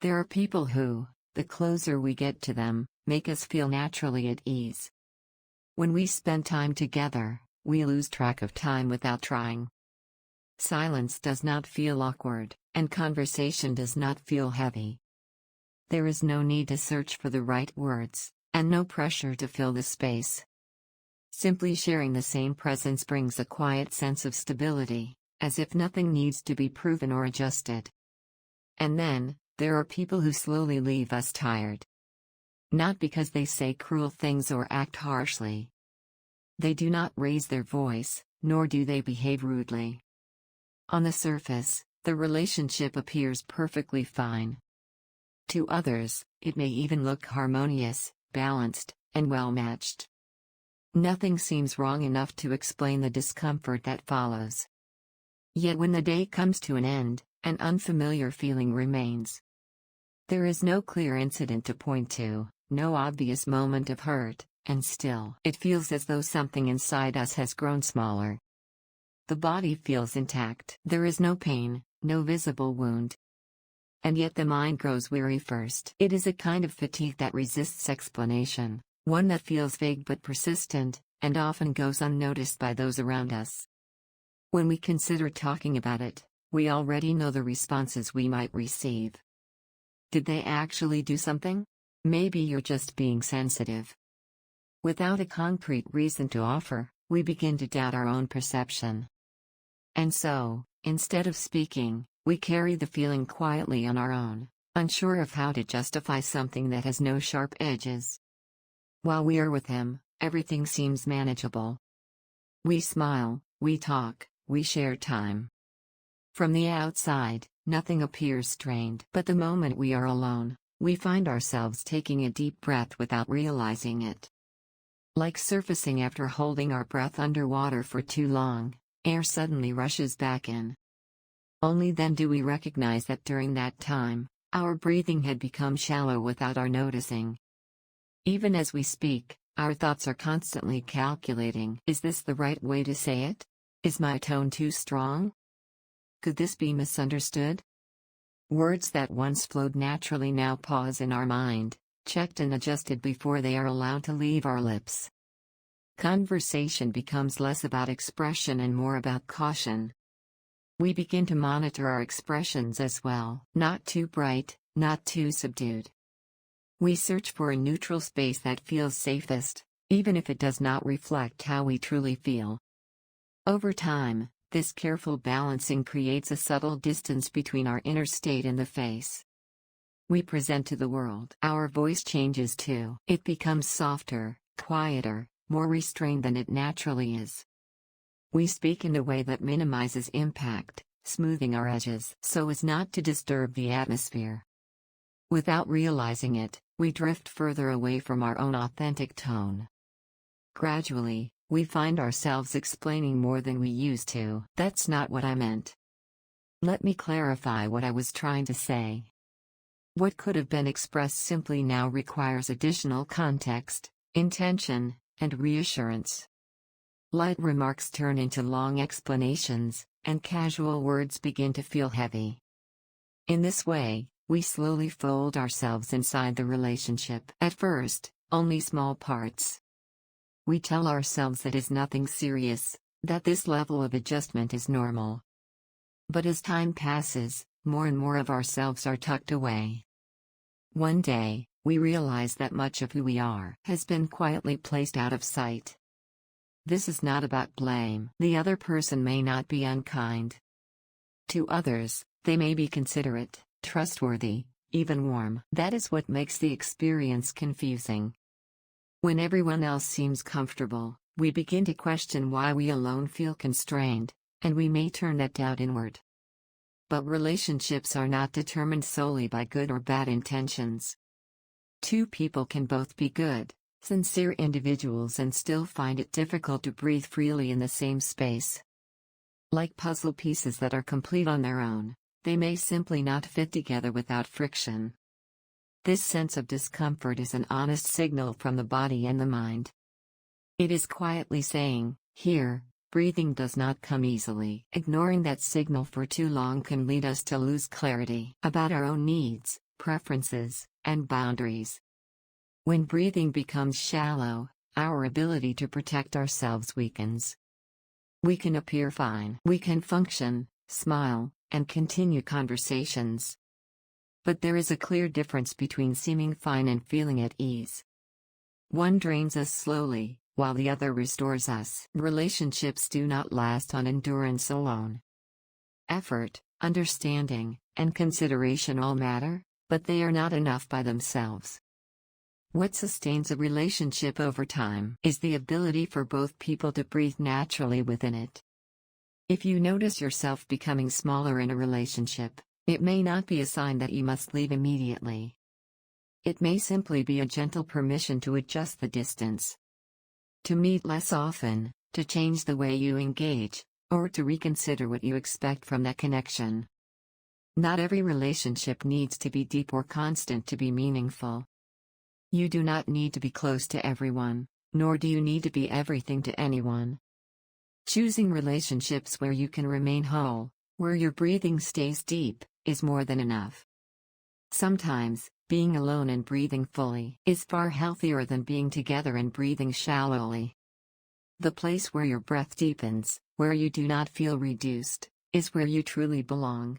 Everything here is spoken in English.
There are people who, the closer we get to them, make us feel naturally at ease. When we spend time together, we lose track of time without trying. Silence does not feel awkward, and conversation does not feel heavy. There is no need to search for the right words, and no pressure to fill the space. Simply sharing the same presence brings a quiet sense of stability, as if nothing needs to be proven or adjusted. And then, there are people who slowly leave us tired. Not because they say cruel things or act harshly. They do not raise their voice, nor do they behave rudely. On the surface, the relationship appears perfectly fine. To others, it may even look harmonious, balanced, and well-matched. Nothing seems wrong enough to explain the discomfort that follows. Yet when the day comes to an end, an unfamiliar feeling remains. There is no clear incident to point to, no obvious moment of hurt, and still, it feels as though something inside us has grown smaller. The body feels intact. There is no pain, no visible wound. And yet the mind grows weary first. It is a kind of fatigue that resists explanation, one that feels vague but persistent, and often goes unnoticed by those around us. When we consider talking about it, we already know the responses we might receive. Did they actually do something? Maybe you're just being sensitive. Without a concrete reason to offer, we begin to doubt our own perception. And so, instead of speaking, we carry the feeling quietly on our own, unsure of how to justify something that has no sharp edges. While we are with him, everything seems manageable. We smile, we talk, we share time. From the outside, nothing appears strained. But the moment we are alone, we find ourselves taking a deep breath without realizing it. Like surfacing after holding our breath underwater for too long, air suddenly rushes back in. Only then do we recognize that during that time, our breathing had become shallow without our noticing. Even as we speak, our thoughts are constantly calculating. Is this the right way to say it? Is my tone too strong? Could this be misunderstood? Words that once flowed naturally now pause in our mind, checked and adjusted before they are allowed to leave our lips. Conversation becomes less about expression and more about caution. We begin to monitor our expressions as well. Not too bright, not too subdued. We search for a neutral space that feels safest, even if it does not reflect how we truly feel. Over time, this careful balancing creates a subtle distance between our inner state and the face we present to the world. Our voice changes too. It becomes softer, quieter, more restrained than it naturally is. We speak in a way that minimizes impact, smoothing our edges so as not to disturb the atmosphere. Without realizing it, we drift further away from our own authentic tone. Gradually, we find ourselves explaining more than we used to. That's not what I meant. Let me clarify what I was trying to say. What could have been expressed simply now requires additional context, intention, and reassurance. Light remarks turn into long explanations, and casual words begin to feel heavy. In this way, we slowly fold ourselves inside the relationship. At first, only small parts. We tell ourselves that is nothing serious, that this level of adjustment is normal. But as time passes, more and more of ourselves are tucked away. One day, we realize that much of who we are has been quietly placed out of sight. This is not about blame. The other person may not be unkind. To others, they may be considerate, trustworthy, even warm. That is what makes the experience confusing. When everyone else seems comfortable, we begin to question why we alone feel constrained, and we may turn that doubt inward. But relationships are not determined solely by good or bad intentions. Two people can both be good, sincere individuals and still find it difficult to breathe freely in the same space. Like puzzle pieces that are complete on their own, they may simply not fit together without friction. This sense of discomfort is an honest signal from the body and the mind. It is quietly saying, "Here, breathing does not come easily." Ignoring that signal for too long can lead us to lose clarity about our own needs, preferences, and boundaries. When breathing becomes shallow, our ability to protect ourselves weakens. We can appear fine. We can function, smile, and continue conversations. But there is a clear difference between seeming fine and feeling at ease. One drains us slowly, while the other restores us. Relationships do not last on endurance alone. Effort, understanding, and consideration all matter, but they are not enough by themselves. What sustains a relationship over time is the ability for both people to breathe naturally within it. If you notice yourself becoming smaller in a relationship, it may not be a sign that you must leave immediately. It may simply be a gentle permission to adjust the distance. To meet less often, to change the way you engage, or to reconsider what you expect from that connection. Not every relationship needs to be deep or constant to be meaningful. You do not need to be close to everyone, nor do you need to be everything to anyone. Choosing relationships where you can remain whole, where your breathing stays deep, is more than enough. Sometimes, being alone and breathing fully is far healthier than being together and breathing shallowly. The place where your breath deepens, where you do not feel reduced, is where you truly belong.